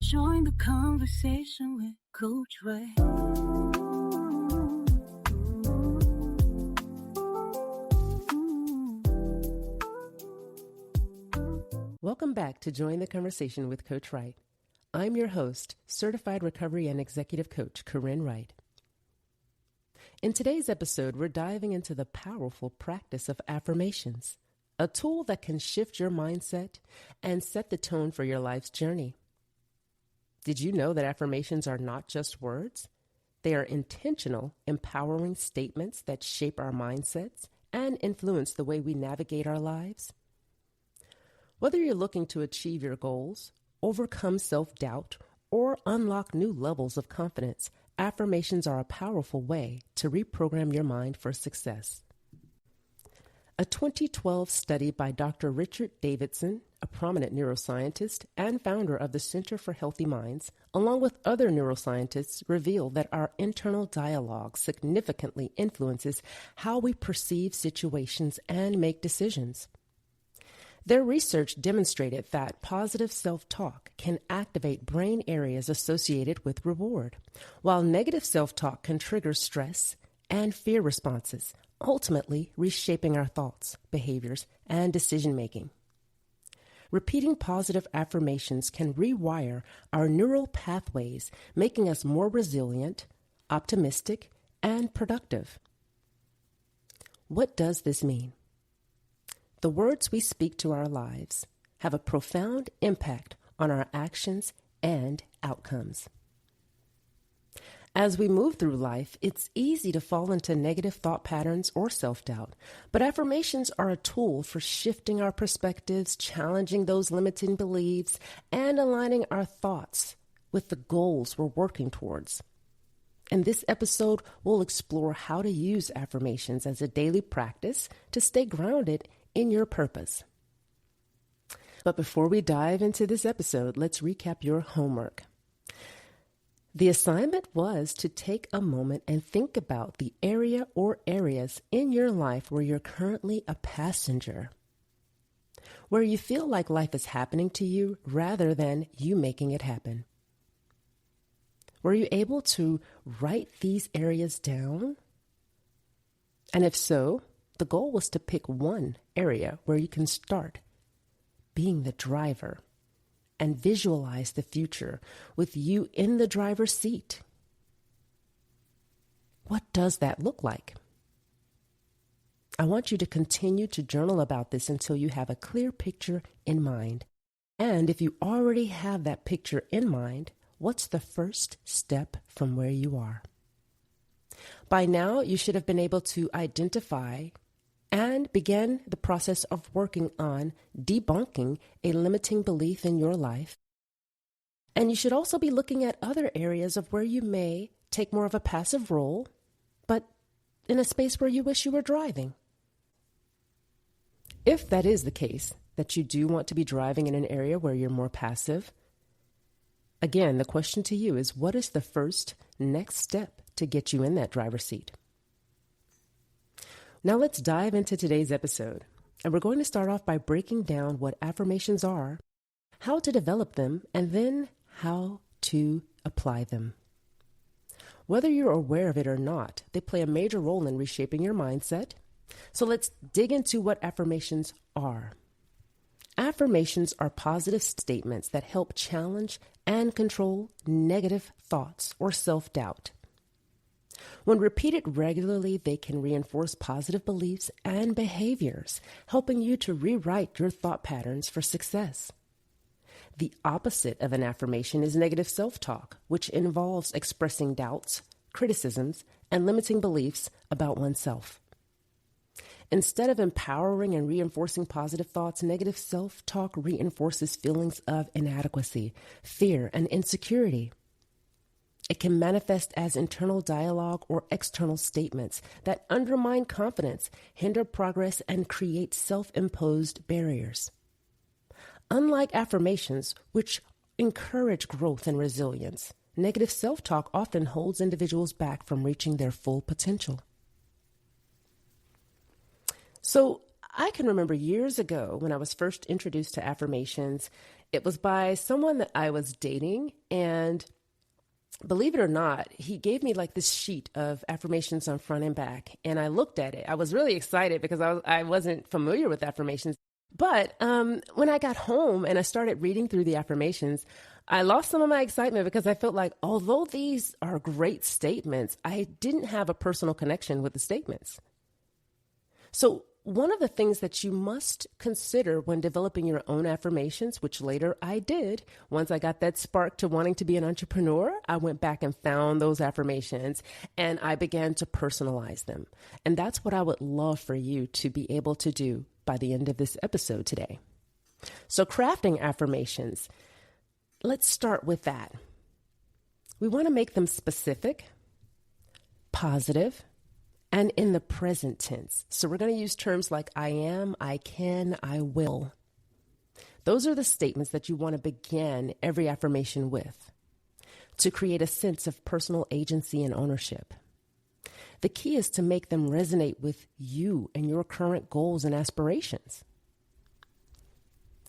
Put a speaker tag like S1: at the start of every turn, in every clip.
S1: Join the conversation with Coach Wright.
S2: Welcome back to Join the Conversation with Coach Wright. I'm your host, Certified Recovery and Executive Coach, Corinne Wright. In today's episode, we're diving into the powerful practice of affirmations, a tool that can shift your mindset and set the tone for your life's journey. Did you know that affirmations are not just words? They are intentional, empowering statements that shape our mindsets and influence the way we navigate our lives. Whether you're looking to achieve your goals, overcome self-doubt, or unlock new levels of confidence, affirmations are a powerful way to reprogram your mind for success. A 2012 study by Dr. Richard Davidson, a prominent neuroscientist and founder of the Center for Healthy Minds, along with other neuroscientists, revealed that our internal dialogue significantly influences how we perceive situations and make decisions. Their research demonstrated that positive self-talk can activate brain areas associated with reward, while negative self-talk can trigger stress and fear responses, ultimately reshaping our thoughts, behaviors, and decision-making. Repeating positive affirmations can rewire our neural pathways, making us more resilient, optimistic, and productive. What does this mean? The words we speak to our lives have a profound impact on our actions and outcomes. As we move through life, it's easy to fall into negative thought patterns or self-doubt, but affirmations are a tool for shifting our perspectives, challenging those limiting beliefs, and aligning our thoughts with the goals we're working towards. In this episode, we'll explore how to use affirmations as a daily practice to stay grounded in your purpose. But before we dive into this episode, let's recap your homework. The assignment was to take a moment and think about the area or areas in your life where you're currently a passenger, where you feel like life is happening to you rather than you making it happen. Were you able to write these areas down? And if so, the goal was to pick one area where you can start being the driver and visualize the future with you in the driver's seat. What does that look like? I want you to continue to journal about this until you have a clear picture in mind. And if you already have that picture in mind, what's the first step from where you are? By now, you should have been able to identify and begin the process of working on debunking a limiting belief in your life. And you should also be looking at other areas of where you may take more of a passive role, but in a space where you wish you were driving. If that is the case, that you do want to be driving in an area where you're more passive, again, the question to you is, what is the first next step to get you in that driver's seat? Now let's dive into today's episode, and we're going to start off by breaking down what affirmations are, how to develop them, and then how to apply them. Whether you're aware of it or not, they play a major role in reshaping your mindset. So let's dig into what affirmations are. Affirmations are positive statements that help challenge and control negative thoughts or self-doubt. When repeated regularly, they can reinforce positive beliefs and behaviors, helping you to rewrite your thought patterns for success. The opposite of an affirmation is negative self-talk, which involves expressing doubts, criticisms, and limiting beliefs about oneself. Instead of empowering and reinforcing positive thoughts, negative self-talk reinforces feelings of inadequacy, fear, and insecurity. It can manifest as internal dialogue or external statements that undermine confidence, hinder progress, and create self-imposed barriers. Unlike affirmations, which encourage growth and resilience, negative self-talk often holds individuals back from reaching their full potential. So I can remember years ago when I was first introduced to affirmations, It was by someone that I was dating, and believe it or not, he gave me like this sheet of affirmations on front and back, and I looked at it. I was really excited because I wasn't familiar with affirmations. But when I got home and I started reading through the affirmations, I lost some of my excitement because I felt like, although these are great statements, I didn't have a personal connection with the statements. So one of the things that you must consider when developing your own affirmations, which later I did, once I got that spark to wanting to be an entrepreneur, I went back and found those affirmations and I began to personalize them. And that's what I would love for you to be able to do by the end of this episode today. So crafting affirmations, let's start with that. We want to make them specific, positive, and in the present tense. So we're going to use terms like I am, I can, I will. Those are the statements that you want to begin every affirmation with to create a sense of personal agency and ownership. The key is to make them resonate with you and your current goals and aspirations.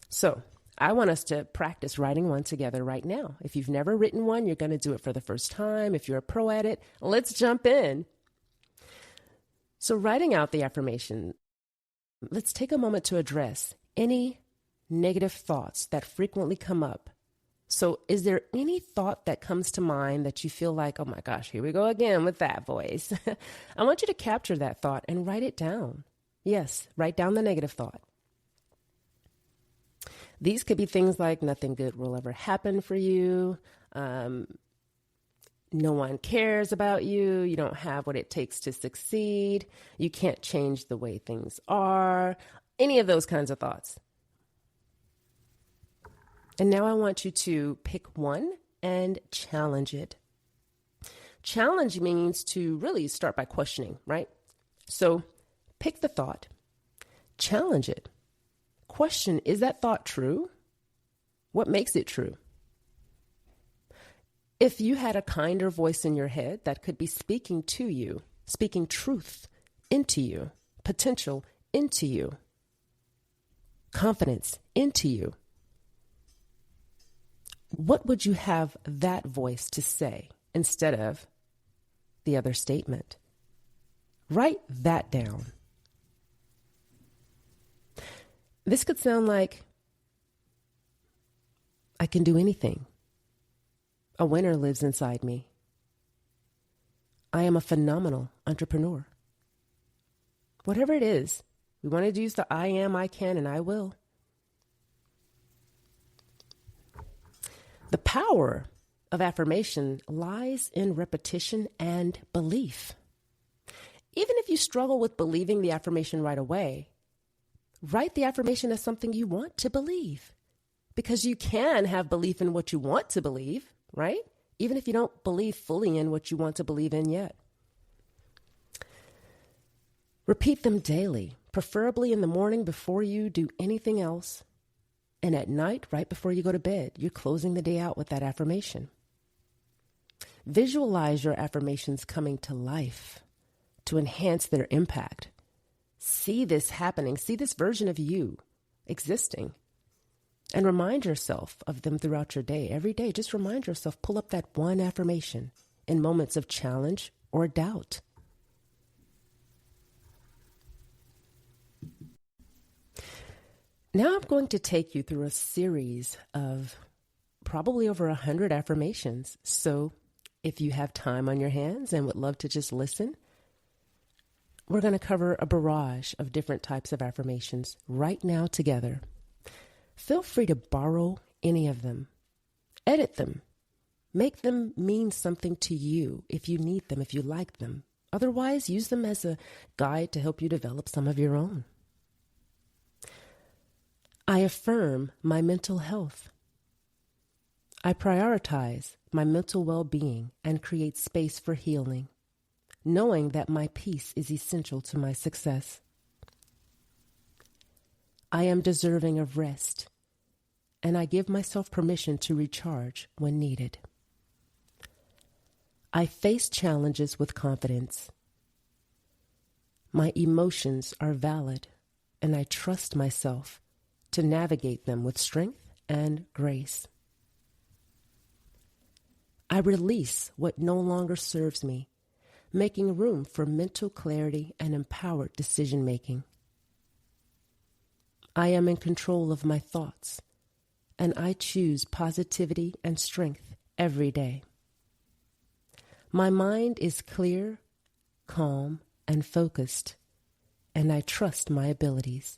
S2: So I want us to practice writing one together right now. If you've never written one, you're going to do it for the first time. If you're a pro at it, let's jump in. So writing out the affirmation, let's take a moment to address any negative thoughts that frequently come up. So is there any thought that comes to mind that you feel like, oh my gosh, here we go again with that voice? I want you to capture that thought and write it down. Yes, write down the negative thought. These could be things like nothing good will ever happen for you. No one cares about you. You don't have what it takes to succeed. You can't change the way things are. Any of those kinds of thoughts. And now I want you to pick one and challenge it. Challenge means to really start by questioning, right? So pick the thought, challenge it. Question, is that thought true? What makes it true? If you had a kinder voice in your head that could be speaking to you, speaking truth into you, potential into you, confidence into you, what would you have that voice to say instead of the other statement? Write that down. This could sound like, I can do anything. A winner lives inside me. I am a phenomenal entrepreneur. Whatever it is, we want to use the I am, I can, and I will. The power of affirmation lies in repetition and belief. Even if you struggle with believing the affirmation right away, write the affirmation as something you want to believe, because you can have belief in what you want to believe, right? Even if you don't believe fully in what you want to believe in yet. Repeat them daily, preferably in the morning before you do anything else. And at night, right before you go to bed, you're closing the day out with that affirmation. Visualize your affirmations coming to life to enhance their impact. See this happening. See this version of you existing. And remind yourself of them throughout your day. Every day, just remind yourself, pull up that one affirmation in moments of challenge or doubt. Now I'm going to take you through a series of probably over 100 affirmations. So if you have time on your hands and would love to just listen, we're going to cover a barrage of different types of affirmations right now together. Feel free to borrow any of them, edit them, make them mean something to you if you need them, if you like them. Otherwise, use them as a guide to help you develop some of your own. I affirm my mental health. I prioritize my mental well-being and create space for healing, knowing that my peace is essential to my success. I am deserving of rest, and I give myself permission to recharge when needed. I face challenges with confidence. My emotions are valid, and I trust myself to navigate them with strength and grace. I release what no longer serves me, making room for mental clarity and empowered decision-making. I am in control of my thoughts, and I choose positivity and strength every day. My mind is clear, calm, and focused, and I trust my abilities.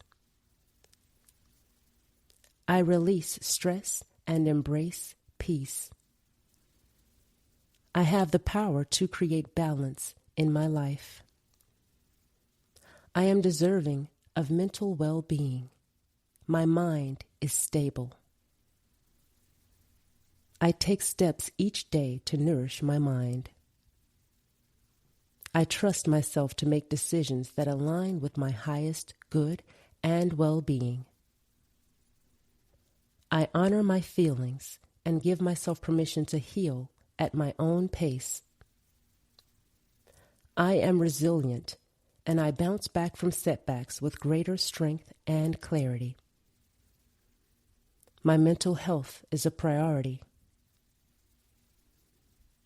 S2: I release stress and embrace peace. I have the power to create balance in my life. I am deserving of mental well-being. My mind is stable. I take steps each day to nourish my mind. I trust myself to make decisions that align with my highest good and well-being. I honor my feelings and give myself permission to heal at my own pace. I am resilient, and I bounce back from setbacks with greater strength and clarity. My mental health is a priority.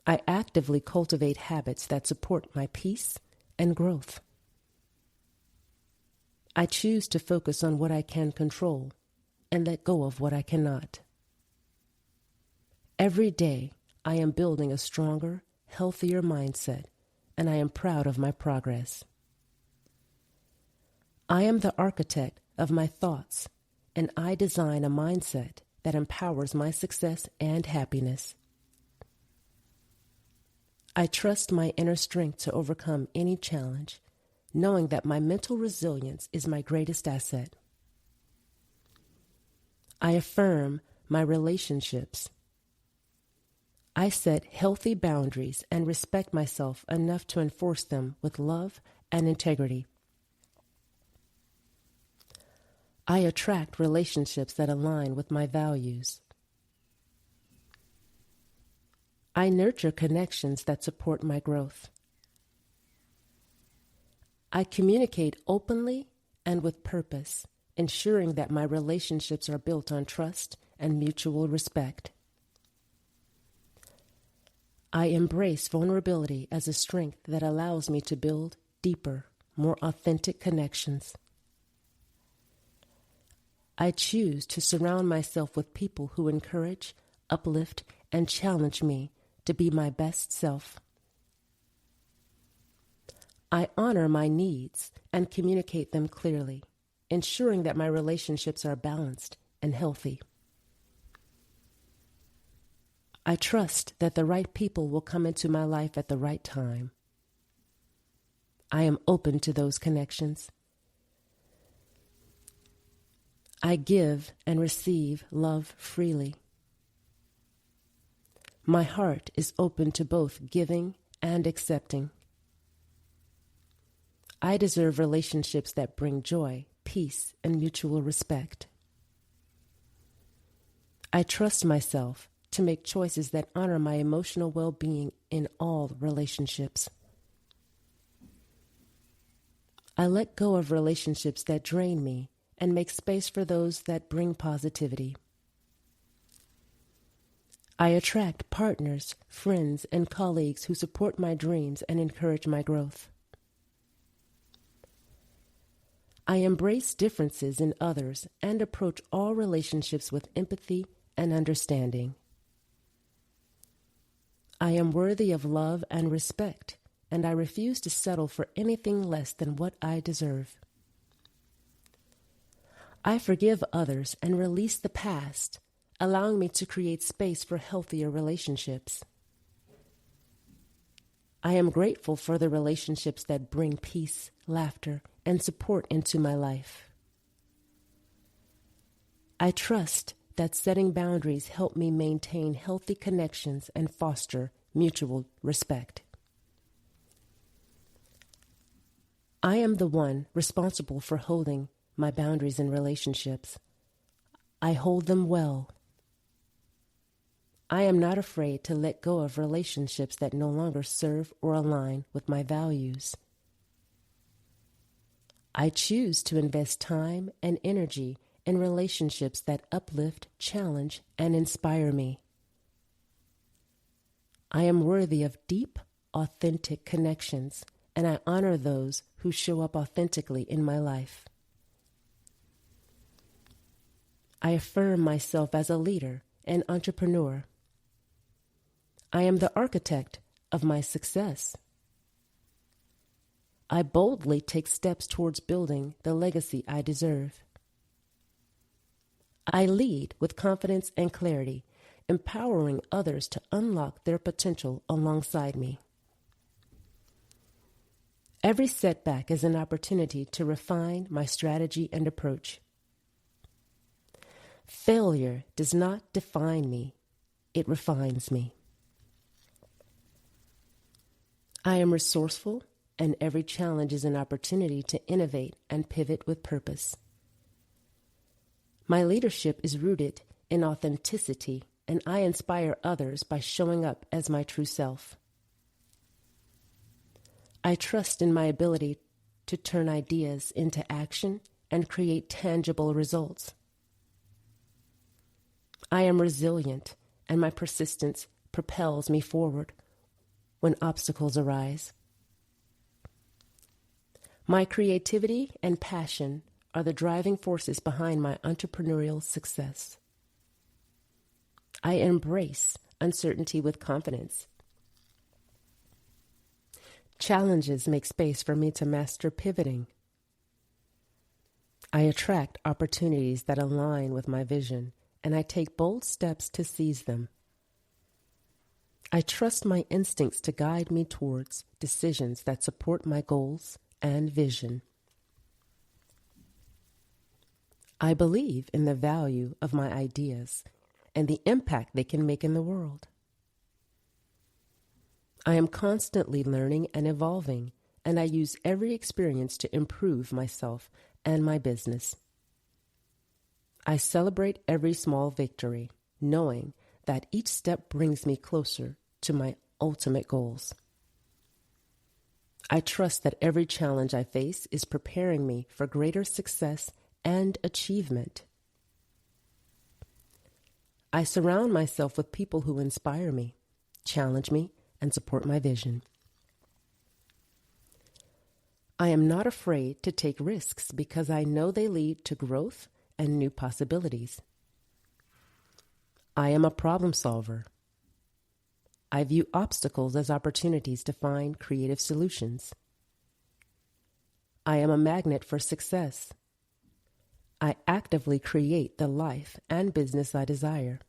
S2: I actively cultivate habits that support my peace and growth. I choose to focus on what I can control and let go of what I cannot. Every day, I am building a stronger, healthier mindset, and I am proud of my progress. I am the architect of my thoughts, and I design a mindset that empowers my success and happiness. I trust my inner strength to overcome any challenge, knowing that my mental resilience is my greatest asset. I affirm my relationships. I set healthy boundaries and respect myself enough to enforce them with love and integrity. I attract relationships that align with my values. I nurture connections that support my growth. I communicate openly and with purpose, ensuring that my relationships are built on trust and mutual respect. I embrace vulnerability as a strength that allows me to build deeper, more authentic connections. I choose to surround myself with people who encourage, uplift, and challenge me to be my best self. I honor my needs and communicate them clearly, ensuring that my relationships are balanced and healthy. I trust that the right people will come into my life at the right time. I am open to those connections. I give and receive love freely. My heart is open to both giving and accepting. I deserve relationships that bring joy, peace, and mutual respect. I trust myself to make choices that honor my emotional well-being in all relationships. I let go of relationships that drain me and make space for those that bring positivity. I attract partners, friends, and colleagues who support my dreams and encourage my growth. I embrace differences in others and approach all relationships with empathy and understanding. I am worthy of love and respect, and I refuse to settle for anything less than what I deserve. I forgive others and release the past, allowing me to create space for healthier relationships. I am grateful for the relationships that bring peace, laughter, and support into my life. I trust that setting boundaries help me maintain healthy connections and foster mutual respect. I am the one responsible for holding my boundaries in relationships. I hold them well. I am not afraid to let go of relationships that no longer serve or align with my values. I choose to invest time and energy in relationships that uplift, challenge, and inspire me. I am worthy of deep, authentic connections, and I honor those who show up authentically in my life. I affirm myself as a leader and entrepreneur. I am the architect of my success. I boldly take steps towards building the legacy I deserve. I lead with confidence and clarity, empowering others to unlock their potential alongside me. Every setback is an opportunity to refine my strategy and approach. Failure does not define me, it refines me. I am resourceful, and every challenge is an opportunity to innovate and pivot with purpose. My leadership is rooted in authenticity, and I inspire others by showing up as my true self. I trust in my ability to turn ideas into action and create tangible results. I am resilient, and my persistence propels me forward when obstacles arise. My creativity and passion are the driving forces behind my entrepreneurial success. I embrace uncertainty with confidence. Challenges make space for me to master pivoting. I attract opportunities that align with my vision, and I take bold steps to seize them. I trust my instincts to guide me towards decisions that support my goals and vision. I believe in the value of my ideas and the impact they can make in the world. I am constantly learning and evolving, and I use every experience to improve myself and my business. I celebrate every small victory, knowing that each step brings me closer to my ultimate goals. I trust that every challenge I face is preparing me for greater success and achievement. I surround myself with people who inspire me, challenge me, and support my vision. I am not afraid to take risks because I know they lead to growth and new possibilities. I am a problem solver. I view obstacles as opportunities to find creative solutions. I am a magnet for success. I actively create the life and business I desire.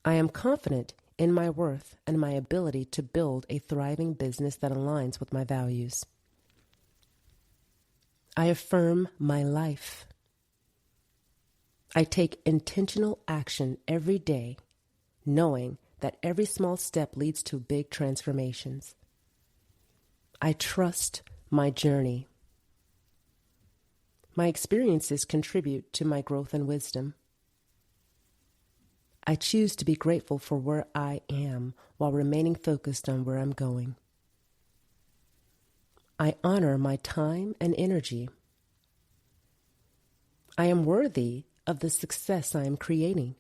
S2: I am confident in my worth and my ability to build a thriving business that aligns with my values. I affirm my life. I take intentional action every day, knowing that every small step leads to big transformations. I trust my journey. My experiences contribute to my growth and wisdom. I choose to be grateful for where I am while remaining focused on where I'm going. I honor my time and energy. I am worthy of the success I am creating.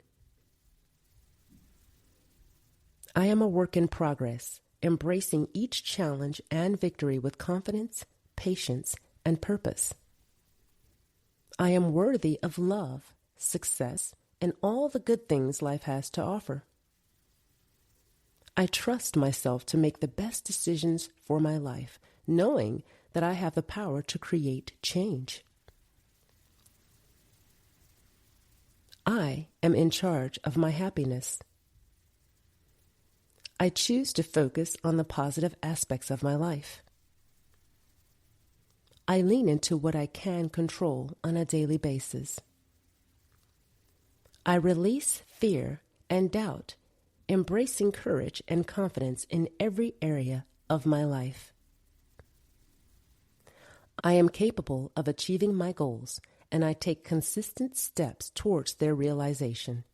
S2: I am a work in progress, embracing each challenge and victory with confidence, patience, and purpose. I am worthy of love, success, and all the good things life has to offer. I trust myself to make the best decisions for my life, knowing that I have the power to create change. I am in charge of my happiness. I choose to focus on the positive aspects of my life. I lean into what I can control on a daily basis. I release fear and doubt, embracing courage and confidence in every area of my life. I am capable of achieving my goals, and I take consistent steps towards their realization.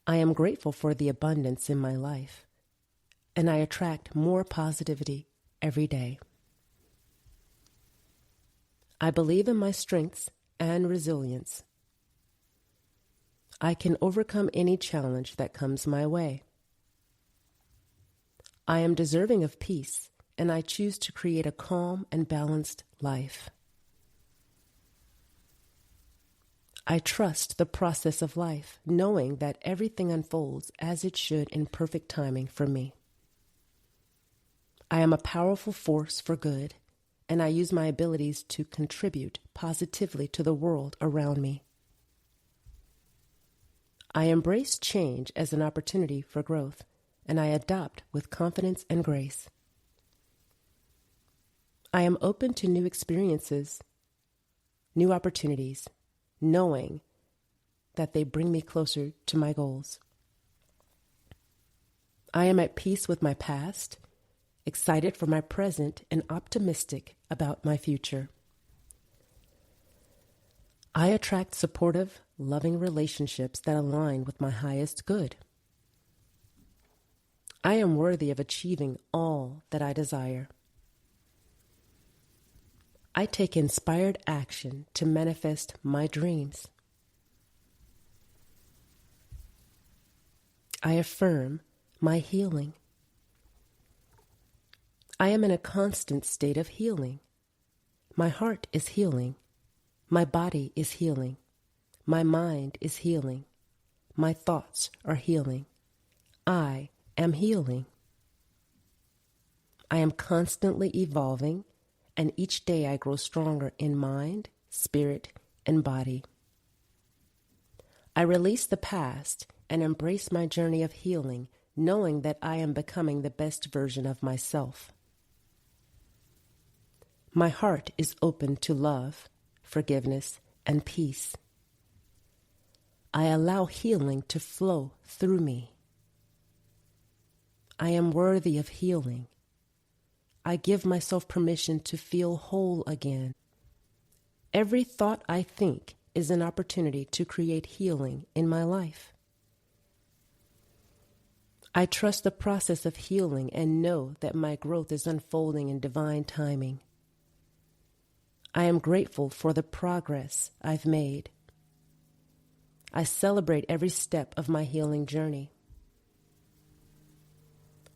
S2: I am grateful for the abundance in my life, and I attract more positivity every day. I believe in my strengths and resilience. I can overcome any challenge that comes my way. I am deserving of peace, and I choose to create a calm and balanced life. I trust the process of life, knowing that everything unfolds as it should in perfect timing for me. I am a powerful force for good, and I use my abilities to contribute positively to the world around me. I embrace change as an opportunity for growth, and I adopt with confidence and grace. I am open to new experiences, new opportunities, knowing that they bring me closer to my goals. I am at peace with my past, excited for my present, and optimistic about my future. I attract supportive, loving relationships that align with my highest good. I am worthy of achieving all that I desire. I take inspired action to manifest my dreams. I affirm my healing. I am in a constant state of healing. My heart is healing. My body is healing. My mind is healing. My thoughts are healing. I am healing. I am constantly evolving, and each day I grow stronger in mind, spirit, and body. I release the past and embrace my journey of healing, knowing that I am becoming the best version of myself. My heart is open to love, forgiveness, and peace. I allow healing to flow through me. I am worthy of healing. I give myself permission to feel whole again. Every thought I think is an opportunity to create healing in my life. I trust the process of healing and know that my growth is unfolding in divine timing. I am grateful for the progress I've made. I celebrate every step of my healing journey.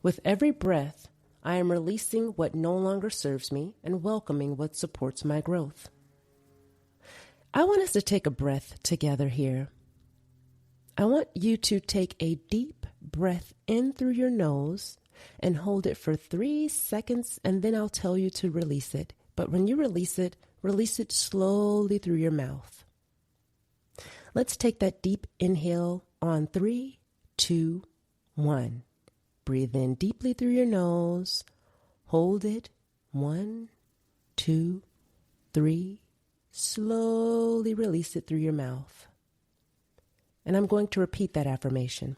S2: With every breath, I am releasing what no longer serves me and welcoming what supports my growth. I want us to take a breath together here. I want you to take a deep breath in through your nose and hold it for 3 seconds, and then I'll tell you to release it. But when you release it slowly through your mouth. Let's take that deep inhale on 3, 2, 1. Breathe in deeply through your nose. Hold it. 1, 2, 3. Slowly release it through your mouth. And I'm going to repeat that affirmation.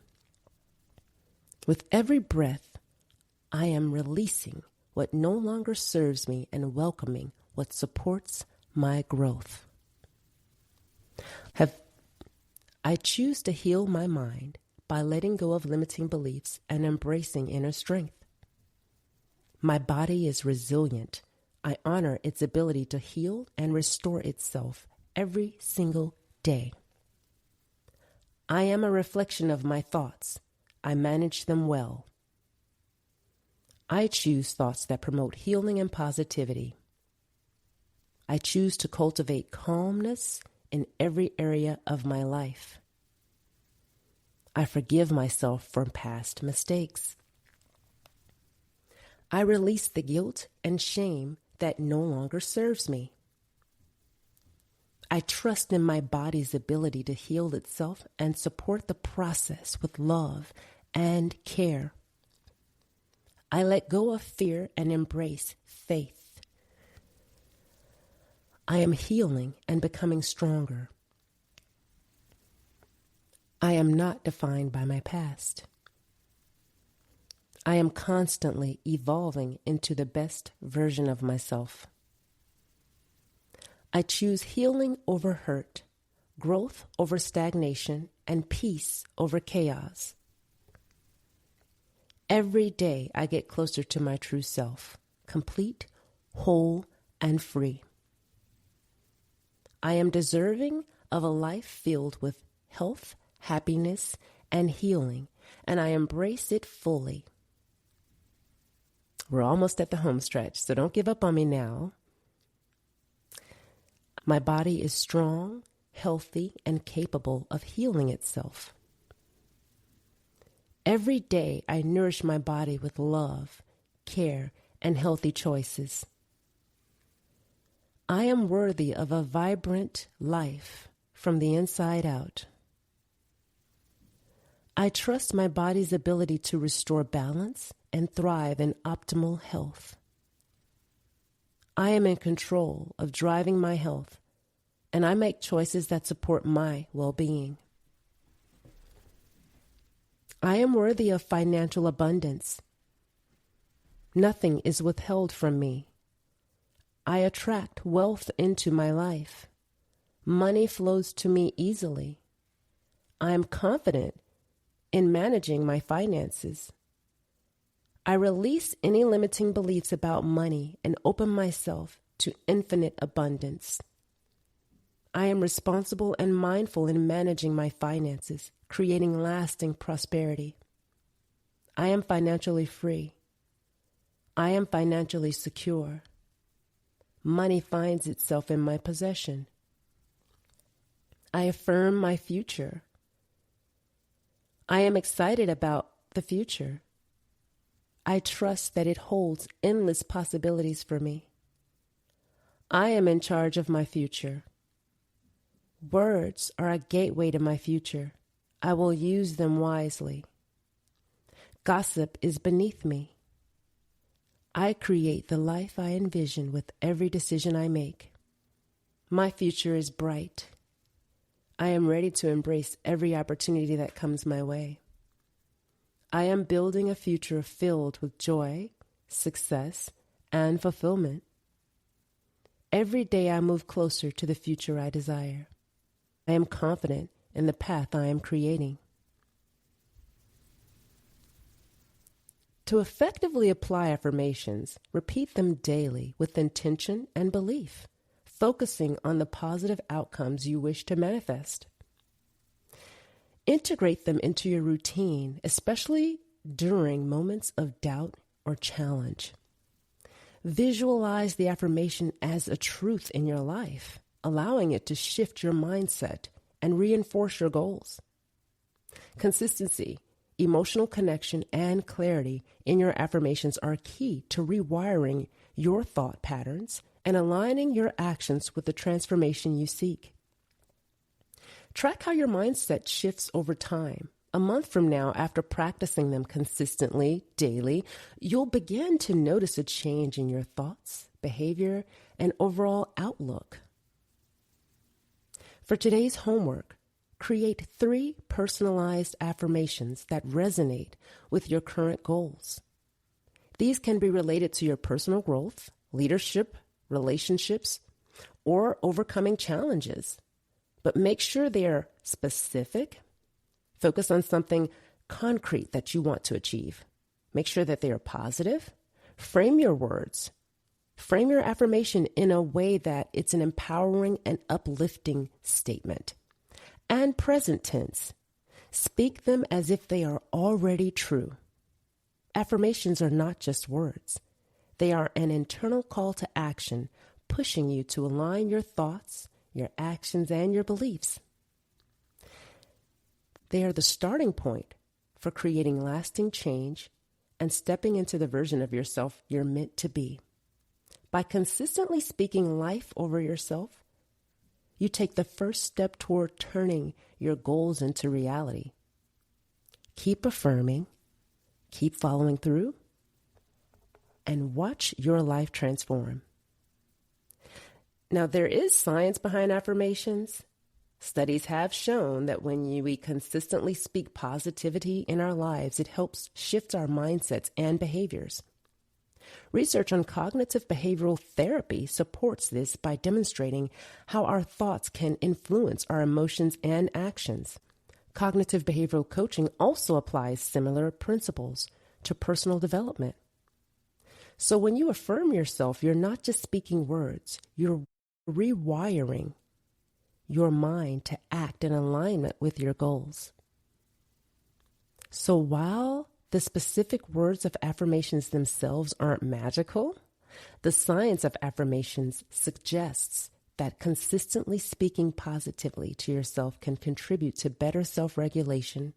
S2: With every breath, I am releasing what no longer serves me and welcoming what supports my growth. I choose to heal my mind by letting go of limiting beliefs and embracing inner strength. My body is resilient. I honor its ability to heal and restore itself every single day. I am a reflection of my thoughts. I manage them well. I choose thoughts that promote healing and positivity. I choose to cultivate calmness in every area of my life. I forgive myself for past mistakes. I release the guilt and shame that no longer serves me. I trust in my body's ability to heal itself and support the process with love and care. I let go of fear and embrace faith. I am healing and becoming stronger. I am not defined by my past. I am constantly evolving into the best version of myself. I choose healing over hurt, growth over stagnation, and peace over chaos. Every day I get closer to my true self, complete, whole, and free. I am deserving of a life filled with health, happiness, and healing, and I embrace it fully. We're almost at the home stretch, so don't give up on me now. My body is strong, healthy, and capable of healing itself. Every day, I nourish my body with love, care, and healthy choices. I am worthy of a vibrant life from the inside out. I trust my body's ability to restore balance and thrive in optimal health. I am in control of driving my health, and I make choices that support my well-being. I am worthy of financial abundance. Nothing is withheld from me. I attract wealth into my life. Money flows to me easily. I am confident in managing my finances. I release any limiting beliefs about money and open myself to infinite abundance. I am responsible and mindful in managing my finances, creating lasting prosperity. I am financially free. I am financially secure. Money finds itself in my possession. I affirm my future. I am excited about the future. I trust that it holds endless possibilities for me. I am in charge of my future. Words are a gateway to my future. I will use them wisely. Gossip is beneath me. I create the life I envision with every decision I make. My future is bright. I am ready to embrace every opportunity that comes my way. I am building a future filled with joy, success, and fulfillment. Every day I move closer to the future I desire. I am confident in the path I am creating. To effectively apply affirmations, repeat them daily with intention and belief, focusing on the positive outcomes you wish to manifest. Integrate them into your routine, especially during moments of doubt or challenge. Visualize the affirmation as a truth in your life, allowing it to shift your mindset and reinforce your goals. Consistency, emotional connection, and clarity in your affirmations are key to rewiring your thought patterns and aligning your actions with the transformation you seek. Track how your mindset shifts over time. A month from now, after practicing them consistently, daily, you'll begin to notice a change in your thoughts, behavior, and overall outlook. For today's homework, create 3 personalized affirmations that resonate with your current goals. These can be related to your personal growth, leadership, relationships, or overcoming challenges. But make sure they are specific. Focus on something concrete that you want to achieve. Make sure that they are positive. Frame your words. Frame your affirmation in a way that it's an empowering and uplifting statement. And present tense. Speak them as if they are already true. Affirmations are not just words. They are an internal call to action, pushing you to align your thoughts, your actions, and your beliefs. They are the starting point for creating lasting change and stepping into the version of yourself you're meant to be. By consistently speaking life over yourself, you take the first step toward turning your goals into reality. Keep affirming, keep following through, and watch your life transform. Now, there is science behind affirmations. Studies have shown that when we consistently speak positivity in our lives, it helps shift our mindsets and behaviors. Research on cognitive behavioral therapy supports this by demonstrating how our thoughts can influence our emotions and actions. Cognitive behavioral coaching also applies similar principles to personal development. So when you affirm yourself, you're not just speaking words, you're rewiring your mind to act in alignment with your goals. So while the specific words of affirmations themselves aren't magical, the science of affirmations suggests that consistently speaking positively to yourself can contribute to better self-regulation,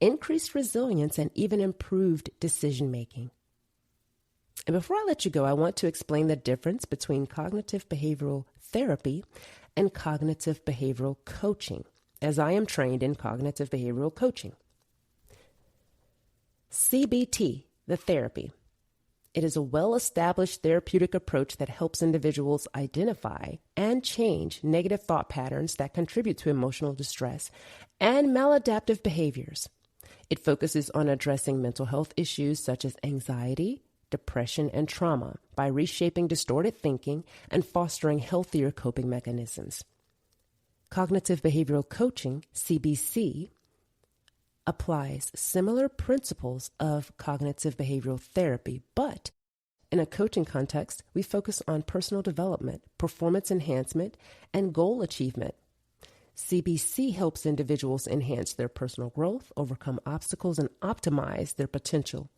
S2: increased resilience, and even improved decision-making. And before I let you go, I want to explain the difference between cognitive behavioral therapy and cognitive behavioral coaching, as I am trained in cognitive behavioral coaching. CBT, the therapy. It is a well-established therapeutic approach that helps individuals identify and change negative thought patterns that contribute to emotional distress and maladaptive behaviors. It focuses on addressing mental health issues such as anxiety, depression, and trauma by reshaping distorted thinking and fostering healthier coping mechanisms. Cognitive behavioral coaching, CBC, applies similar principles of cognitive behavioral therapy, but in a coaching context, we focus on personal development, performance enhancement, and goal achievement. CBC helps individuals enhance their personal growth, overcome obstacles, and optimize their potential,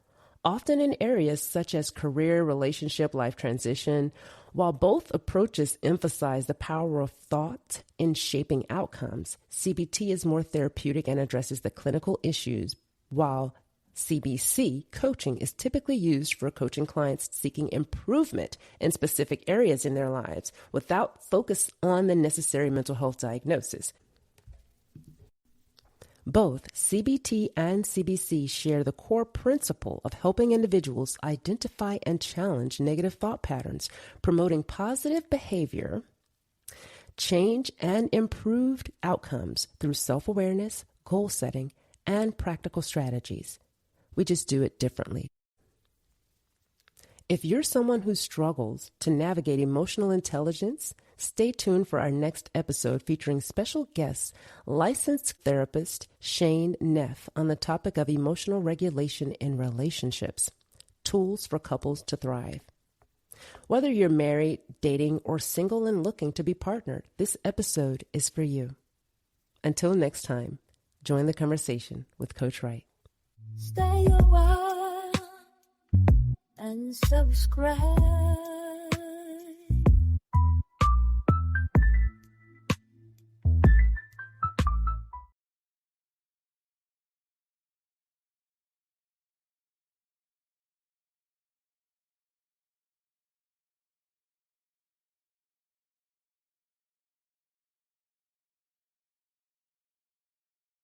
S2: often in areas such as career, relationship, life transition. While both approaches emphasize the power of thought in shaping outcomes, CBT is more therapeutic and addresses the clinical issues, while CBC coaching is typically used for coaching clients seeking improvement in specific areas in their lives without focus on the necessary mental health diagnosis. Both CBT and CBC share the core principle of helping individuals identify and challenge negative thought patterns, promoting positive behavior, change, and improved outcomes through self-awareness, goal setting, and practical strategies. We just do it differently. If you're someone who struggles to navigate emotional intelligence, stay tuned for our next episode featuring special guest, licensed therapist Shane Neff, on the topic of emotional regulation in relationships, tools for couples to thrive. Whether you're married, dating, or single and looking to be partnered, this episode is for you. Until next time, join the conversation with Coach Wright.
S1: Stay a while and subscribe.